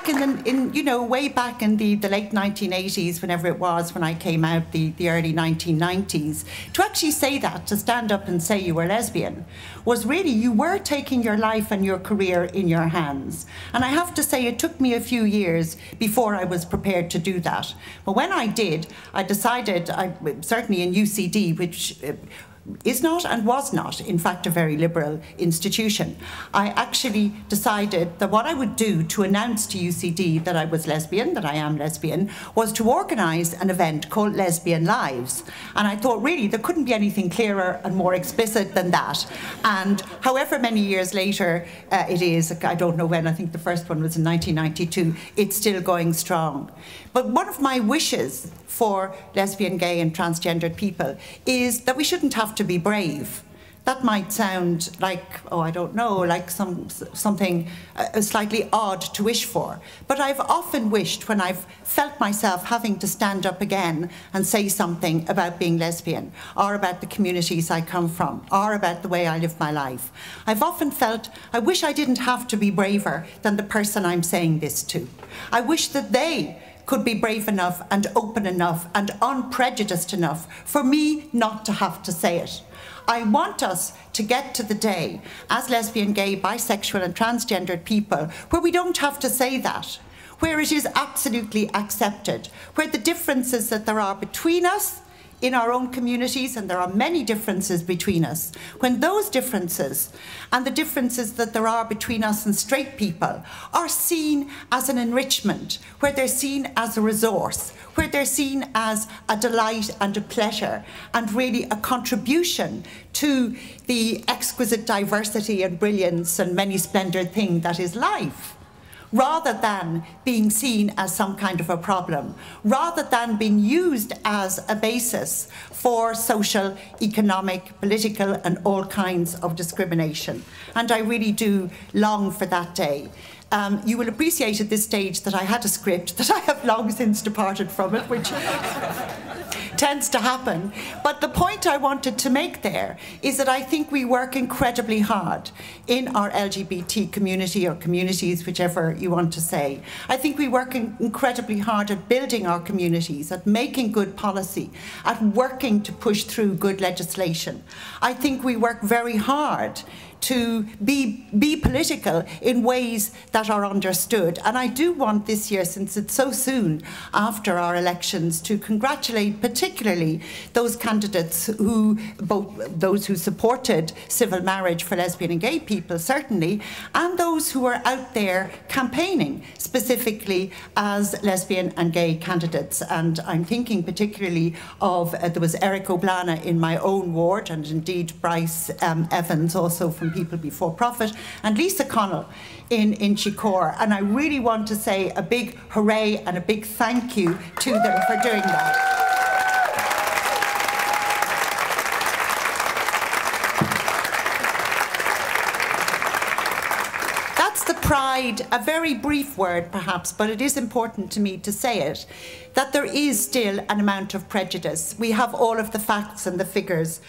back way back in the late 1980s, whenever it was, when I came out, the early 1990s, to actually say that, to stand up and say you were lesbian, was really, you were taking your life and your career in your hands. And I have to say, it took me a few years before I was prepared to do that. But when I did, I decided, certainly in UCD, which is not and was not, in fact, a very liberal institution, I actually decided that what I would do to announce to UCD that I was lesbian, that I am lesbian, was to organise an event called Lesbian Lives. And I thought, really, there couldn't be anything clearer and more explicit than that. And however many years later it is, I don't know when, I think the first one was in 1992, it's still going strong. But one of my wishes for lesbian, gay and transgendered people is that we shouldn't have to be brave. That might sound like, oh, I don't know, like something slightly odd to wish for. But I've often wished, when I've felt myself having to stand up again and say something about being lesbian, or about the communities I come from, or about the way I live my life, I've often felt, I wish I didn't have to be braver than the person I'm saying this to. I wish that they could be brave enough and open enough and unprejudiced enough for me not to have to say it. I want us to get to the day, as lesbian, gay, bisexual and transgendered people, where we don't have to say that, where it is absolutely accepted, where the differences that there are between us in our own communities, and there are many differences between us, when those differences and the differences that there are between us and straight people are seen as an enrichment, where they're seen as a resource, where they're seen as a delight and a pleasure, and really a contribution to the exquisite diversity and brilliance and many splendored thing that is life, rather than being seen as some kind of a problem, rather than being used as a basis for social, economic, political and all kinds of discrimination. And I really do long for that day. You will appreciate at this stage that I had a script, that I have long since departed from it, which tends to happen. But the point I wanted to make there is that I think we work incredibly hard in our LGBT community, or communities, whichever you want to say. I think we work incredibly hard at building our communities, at making good policy, at working to push through good legislation. I think we work very hard to be political in ways that are understood. And I do want this year, since it's so soon after our elections, to congratulate particularly those candidates who, both those who supported civil marriage for lesbian and gay people, certainly, and those who are out there campaigning specifically as lesbian and gay candidates. And I'm thinking particularly of, there was Eric O'Blana in my own ward, and indeed Bryce Evans, also from People Before Profit, and Lisa Connell in Chicor. And I really want to say a big hooray and a big thank you to them for doing that. The pride, a very brief word perhaps, but it is important to me to say it, that there is still an amount of prejudice. We have all of the facts and the figures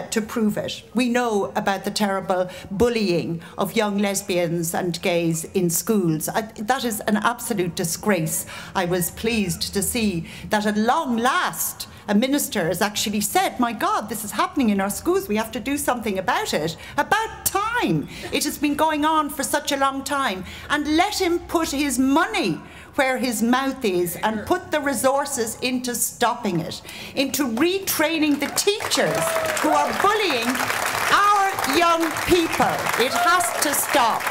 to prove it. We know about the terrible bullying of young lesbians and gays in schools. That is an absolute disgrace. I was pleased to see that at long last a minister has actually said, my God, this is happening in our schools, we have to do something about it. About time. It has been going on for such a long time. And let him put his money where his mouth is and put the resources into stopping it, into retraining the teachers who are bullying our young people. It has to stop.